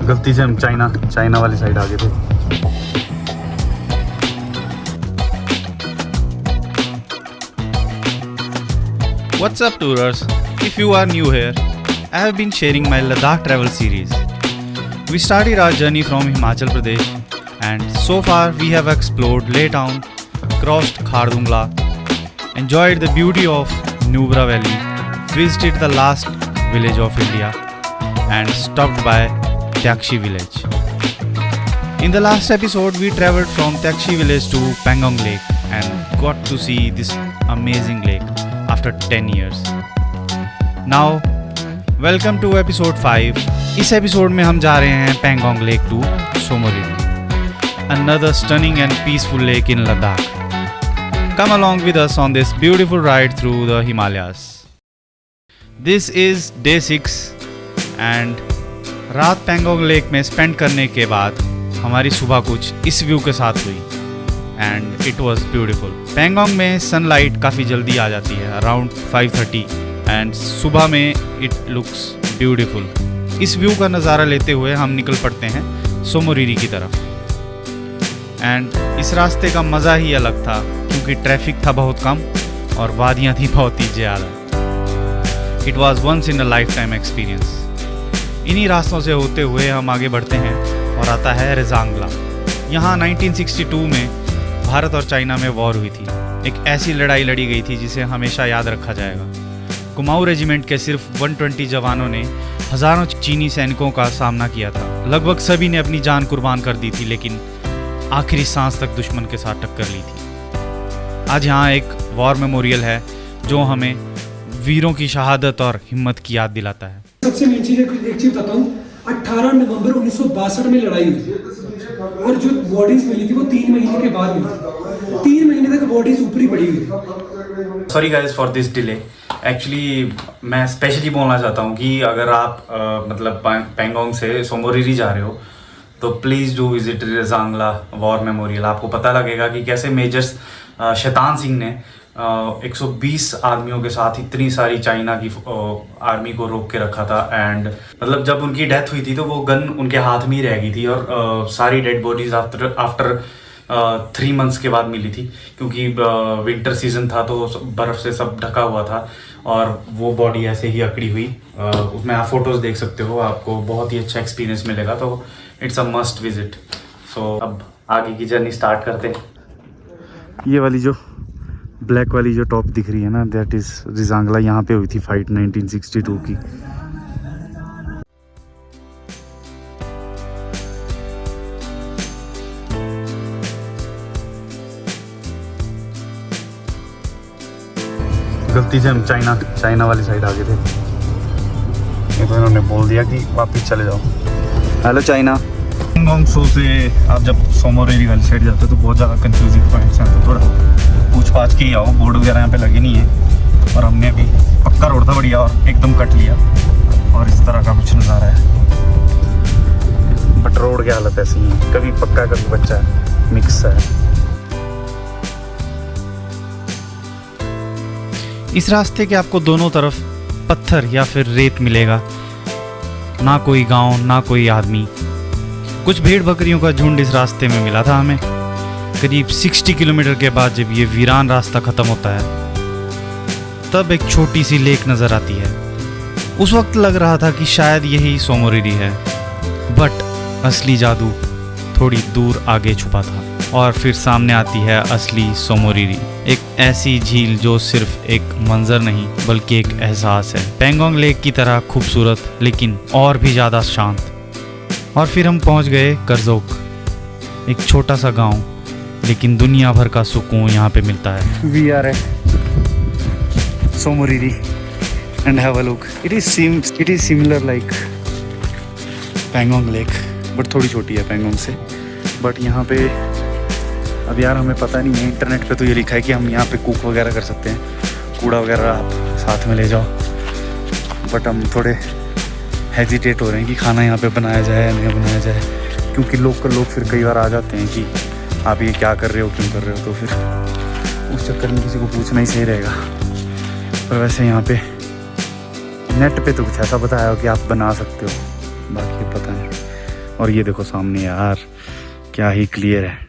गलती से हम चाइना वाली साइड आ गए थे। What's up tourers? If you are new here, I have been sharing my Ladakh travel series. We started our journey from Himachal Pradesh and so far we have explored Leh Town, crossed Khardungla, enjoyed the beauty of Nubra Valley, visited the last village of India and stopped by Tyakshi village. In the last episode we traveled from Tyakshi village to Pangong Lake and got to see this amazing lake after 10 years. Now, welcome to episode 5. इस episode में हम जा रहे हैं Pangong Lake to Somoriri, another stunning and peaceful lake in Ladakh. Come along with us on this beautiful ride through the Himalayas. This is day 6 and रात Pangong Lake में spend करने के बाद हमारी सुबह कुछ इस व्यू के साथ हुई and it was beautiful. Pangong में सनलाइट काफ़ी जल्दी आ जाती है अराउंड 5:30 एंड सुबह में इट लुक्स ब्यूटिफुल। इस व्यू का नज़ारा लेते हुए हम निकल पड़ते हैं सोमोरिरी की तरफ एंड इस रास्ते का मज़ा ही अलग था क्योंकि ट्रैफिक था बहुत कम और वादियाँ थी बहुत ही ज़्यादा। It was once in a life time experience. इन्हीं रास्तों से होते हुए हम आगे बढ़ते हैं और आता है रेजांगला। यहाँ 1962 में भारत और चाइना में वॉर हुई थी। एक ऐसी लड़ाई लड़ी गई थी जिसे हमेशा याद रखा जाएगा। कुमाऊं रेजिमेंट के सिर्फ 120 जवानों ने हज़ारों चीनी सैनिकों का सामना किया था। लगभग सभी ने अपनी जान कुर्बान कर दी थी लेकिन आखिरी सांस तक दुश्मन के साथ टक्कर ली थी। आज यहाँ एक वॉर मेमोरियल है जो हमें वीरों की शहादत और हिम्मत की याद दिलाता है। सबसे मेन चीज एक चीज बताऊं, 18 नवंबर 1962 में लड़ाई हुई थी और जो बॉडीज मिली थी वो 3 महीने के बाद मिली थी। 3 महीने तक बॉडीज ऊपर ही पड़ी हुई थी। Sorry guys for this delay. Actually मैं स्पेशली बोलना चाहता हूँ कि अगर आप मतलब पैंगोंग से सोमोरिरी जा रहे हो तो please do visit Rezang La war memorial. आपको पता लगेगा कि कैसे मेजर शैतान सिंह ने 120 आदमियों के साथ इतनी सारी चाइना की आर्मी को रोक के रखा था एंड मतलब जब उनकी डेथ हुई थी तो वो गन उनके हाथ में ही रह गई थी और सारी डेड बॉडीज आफ्टर 3 मंथ्स के बाद मिली थी क्योंकि विंटर सीजन था तो बर्फ़ से सब ढका हुआ था और वो बॉडी ऐसे ही अकड़ी हुई। उसमें आप फोटोज़ देख सकते हो, आपको बहुत ही अच्छा एक्सपीरियंस मिलेगा, तो इट्स अ मस्ट विजिट। सो अब आगे की जर्नी स्टार्ट करते हैं। ये वाली जो ब्लैक वाली जो टॉप दिख रही है ना, दैट इज़ रेजांगला। यहाँ पे हुई थी फाइट 1962 की। गलती से हम चाइना वाली साइड आ गए थे, ये तो इन्होंने बोल दिया कि वापस चले जाओ। Hello China. पैंगोंग सो से आप जब सोमोरिरी वाली साइड जाते हो तो बहुत ज़्यादा कंफ्यूजिंग पॉइंट्स हैं, तो थोड़ा पूछ पाछ के ही आओ। बोर्ड वगैरह यहाँ पे लगे नहीं है और हमने भी पक्का रोड था बढ़िया और एकदम कट लिया और इस तरह का कुछ नज़ारा है। बट रोड की हालत ऐसी है, कभी पक्का कभी बच्चा है, मिक्स है। इस रास्ते के आपको दोनों तरफ पत्थर या फिर रेत मिलेगा, ना कोई गांव ना कोई आदमी। कुछ भेड़ बकरियों का झुंड इस रास्ते में मिला था हमें। करीब 60 किलोमीटर के बाद जब ये वीरान रास्ता ख़त्म होता है तब एक छोटी सी लेक नज़र आती है। उस वक्त लग रहा था कि शायद यही सोमोरिरी है, बट असली जादू थोड़ी दूर आगे छुपा था और फिर सामने आती है असली सोमोरिरी। एक ऐसी झील जो सिर्फ एक मंजर नहीं बल्कि एक एहसास है। पैंगोंग लेक की तरह खूबसूरत लेकिन और भी ज़्यादा शांत। और फिर हम पहुंच गए करजोक, एक छोटा सा गांव, लेकिन दुनिया भर का सुकून यहाँ पे मिलता है। We are at Tso Moriri and have a look. It is similar like Pangong lake but थोड़ी छोटी है पैंगोंग से। बट यहाँ पे अब यार हमें पता नहीं है, इंटरनेट पे तो ये लिखा है कि हम यहाँ पे कुक वगैरह कर सकते हैं, कूड़ा वगैरह आप साथ में ले जाओ। बट हम थोड़े हेजिटेट हो रहे हैं कि खाना यहाँ पे बनाया जाए या नहीं बनाया जाए, क्योंकि लोकल लोग फिर कई बार आ जाते हैं कि आप ये क्या कर रहे हो, क्यों कर रहे हो, तो फिर उस चक्कर में किसी को पूछना ही सही रहेगा। पर वैसे यहाँ पे नेट पे तो कुछ ऐसा बताया हो कि आप बना सकते हो, बाकी पता नहीं। और ये देखो सामने यार, क्या ही क्लियर है।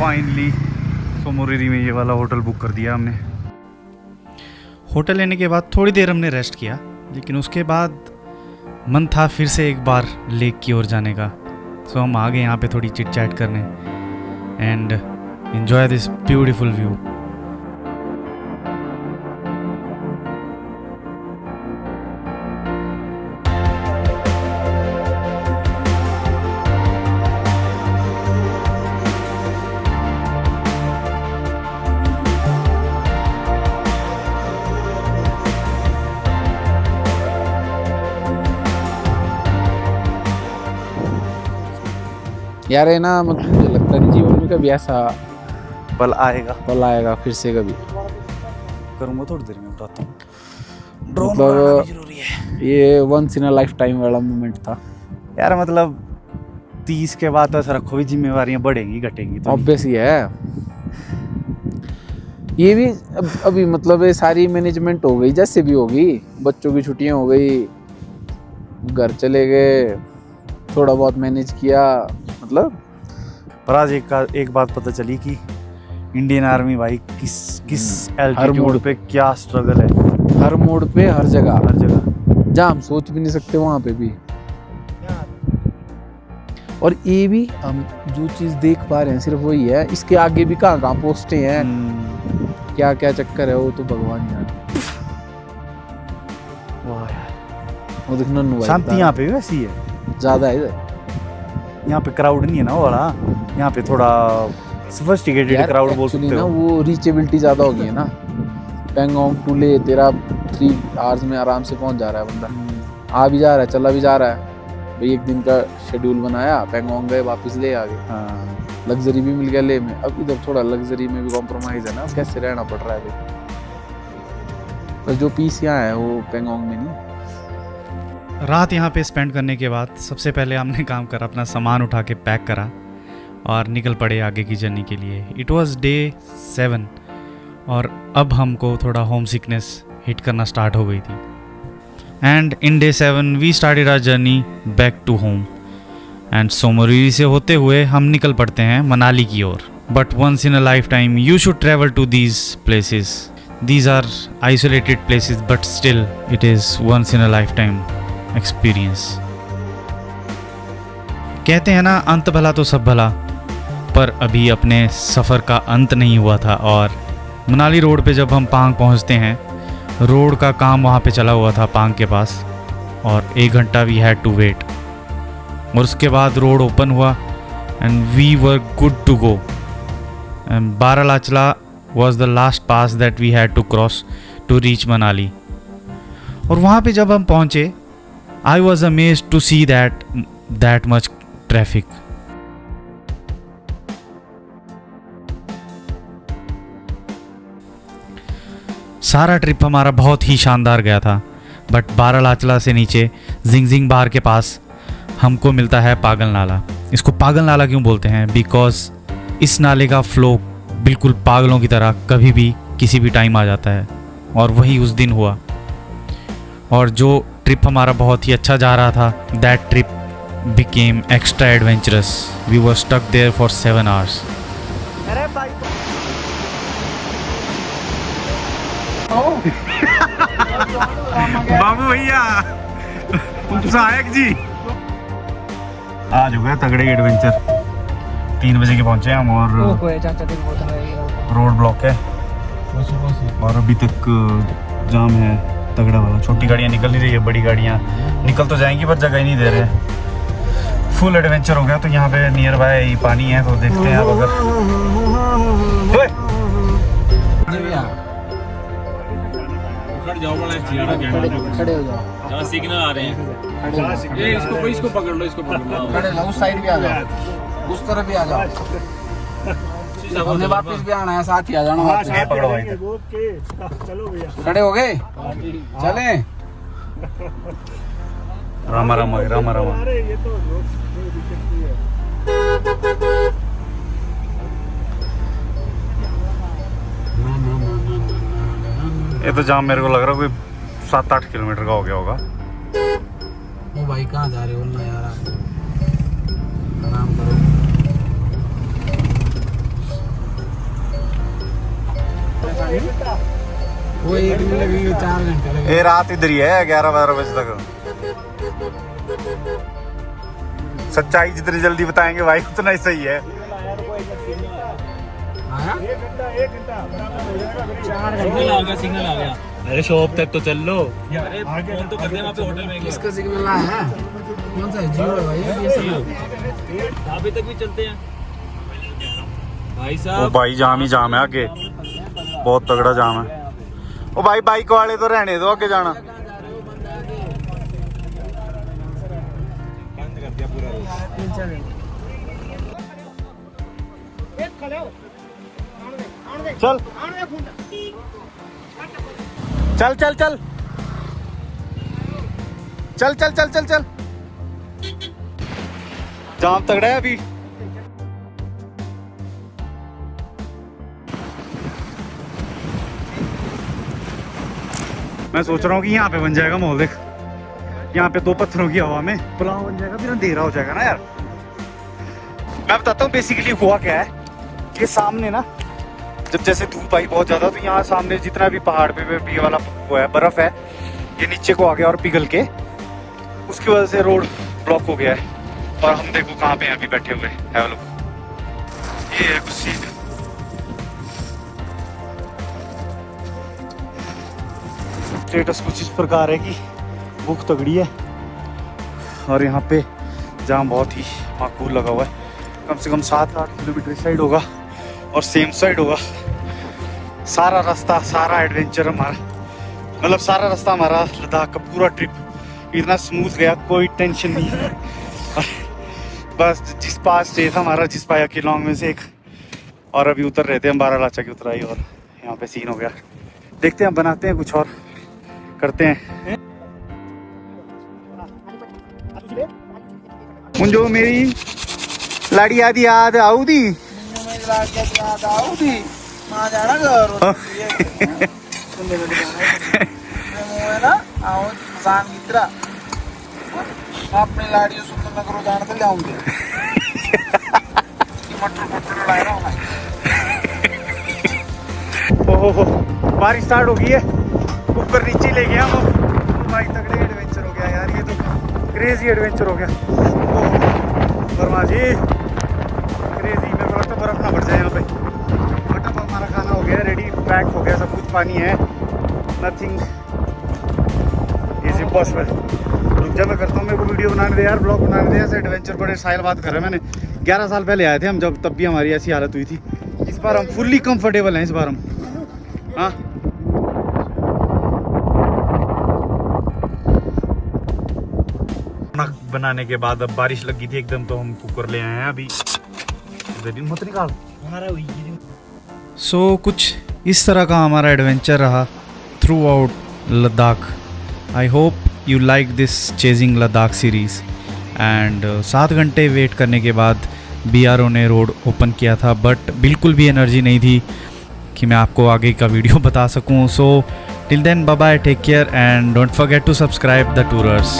फाइनली सोमोरिरी में ये वाला होटल बुक कर दिया हमने। होटल लेने के बाद थोड़ी देर हमने रेस्ट किया, लेकिन उसके बाद मन था फिर से एक बार लेक की ओर जाने का। सो हम आ गए यहाँ पे थोड़ी चिट चैट करने and enjoy this beautiful view. यार है ना, मतलब मुझे लगता नहीं जीवन में कभी ऐसा पल आएगा, पल आएगा फिर से कभी। करूँगा थोड़ी देर में, बताता हूँ। मतलब ये once in a life time वाला मोमेंट था यार। मतलब 30 के बाद तो ऐसा रखो भी जिम्मेवारियां बढ़ेंगी घटेंगी तो ऑब्वियस ही है। ये भी अभी मतलब ये सारी मैनेजमेंट हो गई, जैसे भी होगी। बच्चों की छुट्टियां हो गई, घर चले गए, थोड़ा बहुत मैनेज किया मतलब। पर आज एक बात पता चली कि इंडियन आर्मी भाई किस एल्टीट्यूड पे क्या स्ट्रगल है। हर मोड़ पे, हर जगह जहाँ हम सोच भी नहीं सकते वहाँ पे भी। और ये भी हम जो चीज़ देख पा रहे हैं सिर्फ वही है, इसके आगे भी कहाँ पोस्टें हैं, क्या क्या चक्कर है, वो तो भगवान जाने। वाह यार, वो देखना शांति यहाँ पे वैसी है, ज़्यादा है इधर। यहाँ पे क्राउड नहीं है ना वो वाला, यहाँ पे थोड़ा सोफिस्टिकेटेड क्राउड बोल सकते हो। वो रीचेबिलिटी ज़्यादा हो गई है ना। पैंगोंग टू ले तेरा 3 आवर्स में आराम से पहुंच जा रहा है बंदा। आ भी जा रहा है, चला भी जा रहा है भाई। एक दिन का शेड्यूल बनाया, पैंगोंग गए, वापस ले आ गए। हाँ, लग्जरी भी मिल गया ले में। अब इधर थोड़ा लग्जरी में भी कॉम्प्रोमाइज़ है ना, कैसे रहना पड़ रहा है भाई। पर जो पीस यहाँ है वो पैंगोंग में नहीं। रात यहाँ पे स्पेंड करने के बाद सबसे पहले हमने काम करा, अपना सामान उठा के पैक करा और निकल पड़े आगे की जर्नी के लिए। इट वाज डे 7 और अब हमको थोड़ा होम सिकनेस हिट करना स्टार्ट हो गई थी। And in day 7 we started our journey back to home and Tso Moriri से होते हुए हम निकल पड़ते हैं मनाली की ओर। But once in a life time you should travel to these places. These are isolated places but still it is once in a life time experience. कहते हैं ना, अंत भला तो सब भला, पर अभी अपने सफ़र का अंत नहीं हुआ था। और मनाली रोड पे जब हम पांग पहुंचते हैं, रोड का काम वहाँ पे चला हुआ था पांग के पास और 1 घंटा वी हैड टू वेट। और उसके बाद रोड ओपन हुआ and we were good to go. And Baralachala was the last pass that we had to cross to reach Manali. और वहाँ पे जब हम पहुँचे, I was amazed to see that much traffic. सारा ट्रिप हमारा बहुत ही शानदार गया था। बट बारालाचला से नीचे जिंगजिंग बार के पास हमको मिलता है पागल नाला। इसको पागल नाला क्यों बोलते हैं? बिकॉज इस नाले का फ्लो बिल्कुल पागलों की तरह कभी भी किसी भी टाइम आ जाता है, और वही उस दिन हुआ। और जो ट्रिप हमारा बहुत ही अच्छा जा रहा था, that trip became extra adventurous. We were stuck there for 7 hours. बाबू भैया सहायक जी आज हो गया तगड़े एडवेंचर। 3 बजे के पहुंचे हम और रोड ब्लॉक है और अभी तक जाम है तगड़ा वाला। छोटी गाड़ियाँ निकल नहीं रही है, बड़ी गाड़ियाँ निकल तो जाएंगी पर जगह ही नहीं दे रहे। फुल एडवेंचर हो गया। तो यहाँ पे नियर बाय पानी है तो देखते हैं अब अगर खड़े हो जाओ, सिग्नल आ रहे हैं। ये इसको पकड़ लो, खड़े रहो, उस साइड भी आ जाओ, उस तरफ भी आ जाओ। हमने वापस भी आना है, साथ ही आ जाना वापस। पकड़ो भाई, चलो भैया, खड़े हो गए, चले। रामा रामा रामा रामा। अरे ये तो दिक्कत नहीं है। ये तो जाम मेरे को लग रहा है कोई 7-8 किलोमीटर का हो गया होगा। ओ भाई कहाँ जा रहे हो ना यार, आप आराम करो। वो 1 दिन लगेंगे, 4 घंटे लगेंगे। ये रात इधर ही है 11-12 बजे तक। सच्चाई जितनी जल्दी बताएंगे भाई उतना ही सही है। आया? 1 घंटा बराबर हो जाएगा। सिग्नल आ गया। अरे शॉप तक तो चल लो। अरे फोन तो कर दे वहाँ पे होटल में। किसका सिग्नल आया? कौन सा है? जियो है भाई, ये अभी तक भी चलते हैं भाई ओ साहब। भाई जाम ही जाम है आगे, बहुत तगड़ा जाम है। ओ भाई बाइक वाले तो रहने दो, आगे जाना। चल चल चल चल चल चल चल चल चल। जाम तगड़ा है अभी। मैं सोच रहा हूँ कि यहाँ पे बन जाएगा माहौल। देख यहाँ पे 2 पत्थरों की हवा में पुलाव बन जाएगा, फिर अंधेरा हो जाएगा ना यार। मैं बताता हूँ बेसिकली हुआ क्या है। ये सामने ना जब जैसे धूप आई बहुत ज्यादा, तो यहाँ सामने जितना भी पहाड़ पे ये वाला वो है बर्फ है, ये नीचे को आ गया और पिघल के उसकी वजह से रोड ब्लॉक हो गया है। और हम देखो कहाँ पे अभी बैठे हुए हैं लोग। ये है कुछ सीन। स्टेटस कुछ इस प्रकार है कि भूख तगड़ी है और यहाँ पे जाम बहुत ही माकूल लगा हुआ है। कम से कम 7-8 किलोमीटर साइड होगा और सेम साइड होगा। सारा रास्ता, सारा एडवेंचर हमारा, मतलब सारा रास्ता हमारा लद्दाख का पूरा ट्रिप इतना स्मूथ गया, कोई टेंशन नहीं। बस जिस पास स्टे था हमारा, जिस पाया किलोंग में से एक, और अभी उतर रहे थे हम बारालाचा की उतराई और यहाँ पे सीन हो गया। देखते हैं, बनाते हैं कुछ और करते हैं। मुझे मेरी लाड़ी आदि याद आऊ दी अपनी लाड़ी सुंदर नगरों जाने तो लाऊंगे। ओहो बारिश स्टार्ट हो गई है, ऊपर नीचे ले गया हम। भाई तगड़े एडवेंचर हो गया यार, ये तो क्रेजी एडवेंचर हो गया। वर्मा जी क्रेजी, मेरे को लगता है बर्फ ना बढ़ जाए यहाँ पे। बट अब हमारा खाना हो गया रेडी, पैक हो गया सब कुछ, पानी है, नथिंग इज इम्पॉसिबल। रुक जा मैं करता हूँ, मेरे को वीडियो बनाने दे यार, ब्लॉग बनाने दे। ऐसे एडवेंचर बड़े साल बाद कर रहे हैं मैंने। 11 साल पहले आए थे हम जब, तब भी हमारी ऐसी हालत हुई थी। इस बार हम फुल्ली कंफर्टेबल हैं, इस बार हम। हाँ बनाने के बाद अब बारिश लगी थी एकदम, तो हम कुकर ले आए हैं अभी। मत निकाल। सो कुछ इस तरह का हमारा एडवेंचर रहा through out Ladakh. I hope you like this chasing Ladakh series. And 7 घंटे वेट करने के बाद BRO ने रोड ओपन किया था, बट बिल्कुल भी एनर्जी नहीं थी कि मैं आपको आगे का वीडियो बता सकूं। So till then bye bye, take care and don't forget to subscribe the tourers.